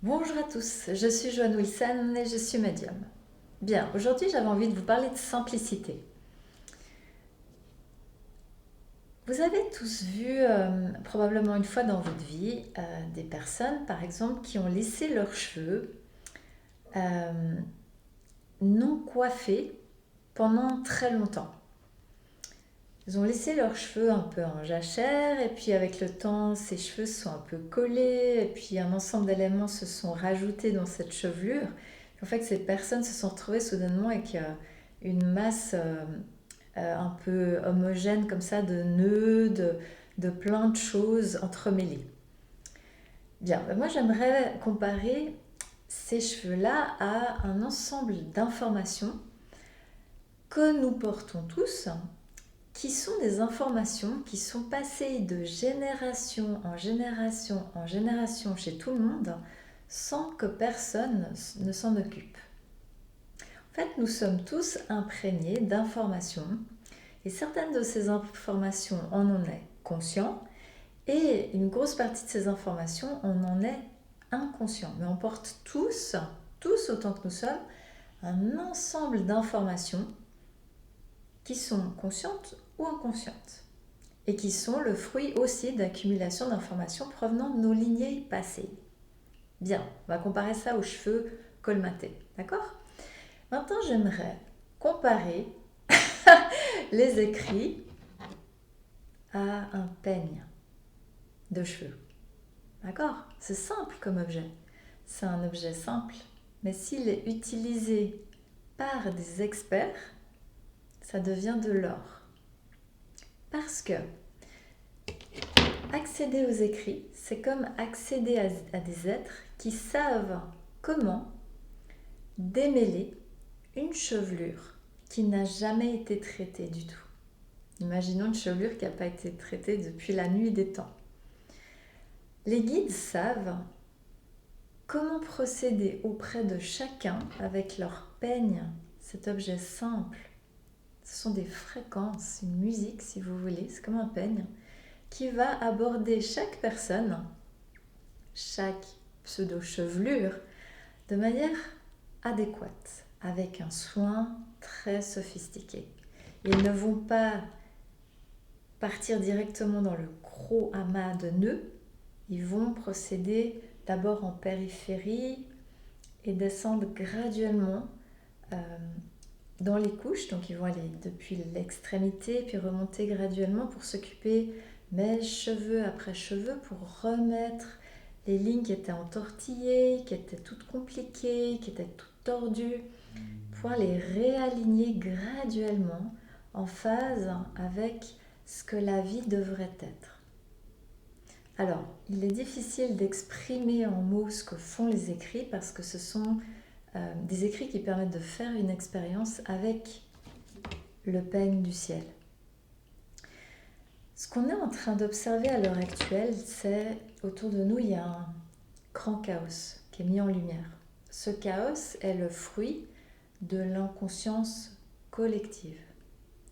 Bonjour à tous, je suis Joanne Wilson et je suis médium. Bien, aujourd'hui j'avais envie de vous parler de simplicité. Vous avez tous vu probablement une fois dans votre vie des personnes par exemple qui ont laissé leurs cheveux euh, non coiffés pendant très longtemps. Ils ont laissé leurs cheveux un peu en jachère et puis avec le temps ces cheveux se sont un peu collés et puis un ensemble d'éléments se sont rajoutés dans cette chevelure. En fait, ces personnes se sont retrouvées soudainement avec une masse un peu homogène comme ça de nœuds, de plein de choses entremêlées. Bien, ben moi j'aimerais comparer ces cheveux-là à un ensemble d'informations que nous portons tous, qui sont des informations qui sont passées de génération en génération en génération chez tout le monde sans que personne ne s'en occupe. En fait, nous sommes tous imprégnés d'informations et certaines de ces informations, on en est conscient et une grosse partie de ces informations, on en est inconscient. Mais on porte tous autant que nous sommes, un ensemble d'informations qui sont conscientes ou inconscientes et qui sont le fruit aussi d'accumulation d'informations provenant de nos lignées passées. Bien, on va comparer ça aux cheveux colmatés, d'accord? Maintenant, j'aimerais comparer les écrits à un peigne de cheveux. D'accord? C'est simple comme objet. C'est un objet simple, mais s'il est utilisé par des experts, ça devient de l'or. Parce que accéder aux écrits, c'est comme accéder à des êtres qui savent comment démêler une chevelure qui n'a jamais été traitée du tout. Imaginons une chevelure qui n'a pas été traitée depuis la nuit des temps. Les guides savent comment procéder auprès de chacun avec leur peigne, cet objet simple. Ce sont des fréquences, une musique si vous voulez, c'est comme un peigne, qui va aborder chaque personne, chaque pseudo-chevelure, de manière adéquate, avec un soin très sophistiqué. Ils ne vont pas partir directement dans le gros amas de nœuds, ils vont procéder d'abord en périphérie et descendre graduellement euh, dans les couches. Donc ils vont aller depuis l'extrémité puis remonter graduellement pour s'occuper mèche, cheveux après cheveux pour remettre les lignes qui étaient entortillées, qui étaient toutes compliquées, qui étaient toutes tordues, pouvoir les réaligner graduellement en phase avec ce que la vie devrait être. Alors, il est difficile d'exprimer en mots ce que font les écrits parce que ce sont des écrits qui permettent de faire une expérience avec le peigne du ciel. Ce qu'on est en train d'observer à l'heure actuelle, c'est autour de nous, il y a un grand chaos qui est mis en lumière. Ce chaos est le fruit de l'inconscience collective.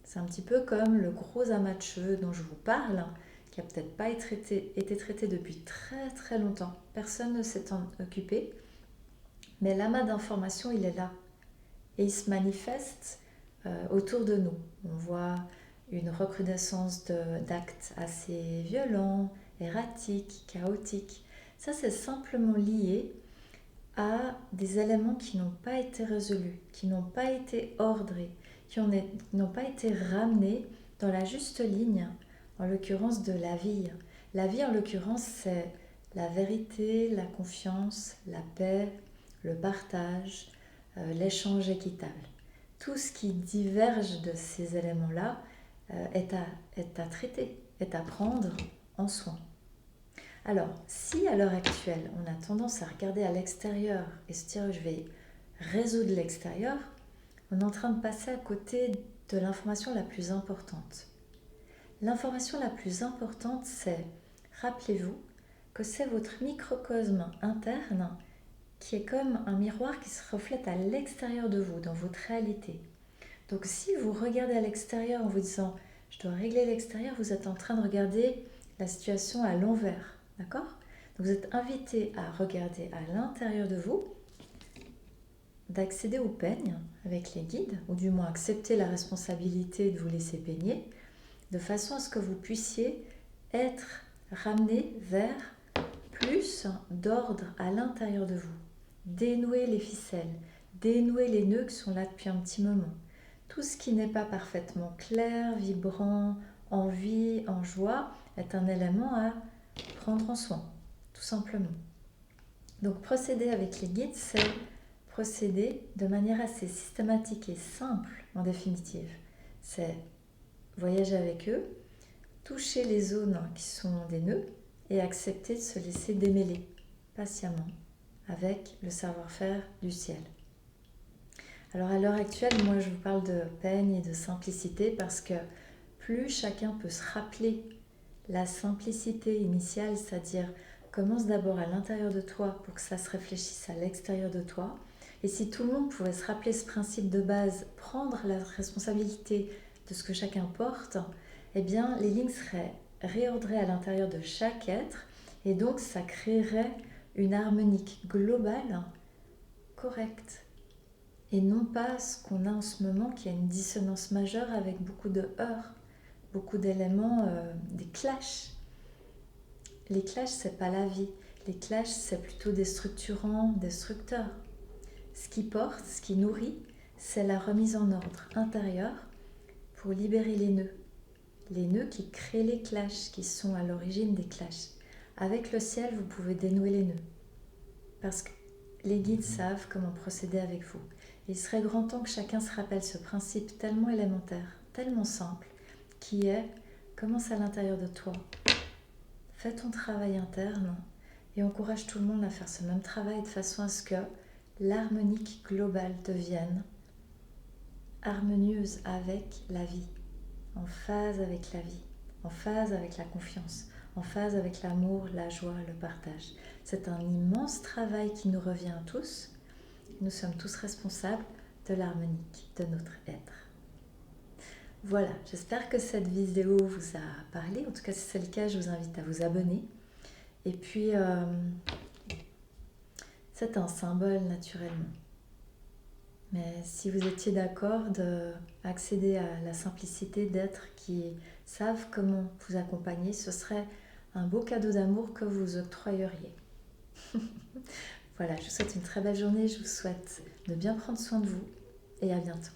C'est un petit peu comme le gros amas de cheveux dont je vous parle, qui n'a peut-être pas été traité depuis très très longtemps. Personne ne s'est en occupé, mais l'amas d'informations, il est là. Et il se manifeste autour de nous. On voit une recrudescence d'actes assez violents, erratiques, chaotiques. Ça, c'est simplement lié à des éléments qui n'ont pas été résolus, qui n'ont pas été ordrés, qui n'ont pas été ramenés dans la juste ligne, en l'occurrence de la vie. La vie, en l'occurrence, c'est la vérité, la confiance, la paix, le partage, l'échange équitable. Tout ce qui diverge de ces éléments-là est à traiter, est à prendre en soin. Alors, si à l'heure actuelle, on a tendance à regarder à l'extérieur et se dire je vais résoudre l'extérieur, on est en train de passer à côté de l'information la plus importante. L'information la plus importante, c'est, rappelez-vous, que c'est votre microcosme interne qui est comme un miroir qui se reflète à l'extérieur de vous, dans votre réalité. Donc si vous regardez à l'extérieur en vous disant je dois régler l'extérieur, vous êtes en train de regarder la situation à l'envers, d'accord? Vous êtes invité à regarder à l'intérieur de vous, d'accéder au peigne avec les guides, ou du moins accepter la responsabilité de vous laisser peigner, de façon à ce que vous puissiez être ramené vers plus d'ordre à l'intérieur de vous. Dénouer les ficelles, dénouer les nœuds qui sont là depuis un petit moment. Tout ce qui n'est pas parfaitement clair, vibrant, en vie, en joie, est un élément à prendre en soin, tout simplement. Donc procéder avec les guides, c'est procéder de manière assez systématique et simple en définitive. C'est voyager avec eux, toucher les zones qui sont des nœuds et accepter de se laisser démêler patiemment avec le savoir-faire du ciel. Alors à l'heure actuelle, moi je vous parle de peigne et de simplicité parce que plus chacun peut se rappeler la simplicité initiale, c'est-à-dire commence d'abord à l'intérieur de toi pour que ça se réfléchisse à l'extérieur de toi. Et si tout le monde pouvait se rappeler ce principe de base, prendre la responsabilité de ce que chacun porte, eh bien les lignes seraient réordrées à l'intérieur de chaque être et donc ça créerait une harmonique globale correcte. Et non pas ce qu'on a en ce moment qui a une dissonance majeure avec beaucoup de heurts, beaucoup d'éléments, des clashs. Les clashs, c'est pas la vie. Les clashs, c'est plutôt des structurants, destructeurs. Ce qui porte, ce qui nourrit, c'est la remise en ordre intérieur pour libérer les nœuds. Les nœuds qui créent les clashs, qui sont à l'origine des clashs. Avec le ciel, vous pouvez dénouer les nœuds. Parce que les guides savent comment procéder avec vous. Il serait grand temps que chacun se rappelle ce principe tellement élémentaire, tellement simple, qui est commence à l'intérieur de toi. Fais ton travail interne et encourage tout le monde à faire ce même travail de façon à ce que l'harmonique globale devienne harmonieuse avec la vie, en phase avec la vie, en phase avec la confiance, en phase avec l'amour, la joie, le partage. C'est un immense travail qui nous revient à tous. Nous sommes tous responsables de l'harmonique de notre être. Voilà, j'espère que cette vidéo vous a parlé. En tout cas, si c'est le cas, je vous invite à vous abonner. Et puis, c'est un symbole naturellement. Mais si vous étiez d'accord d'accéder à la simplicité d'êtres qui savent comment vous accompagner, ce serait un beau cadeau d'amour que vous octroyeriez. Voilà, je vous souhaite une très belle journée, je vous souhaite de bien prendre soin de vous et à bientôt.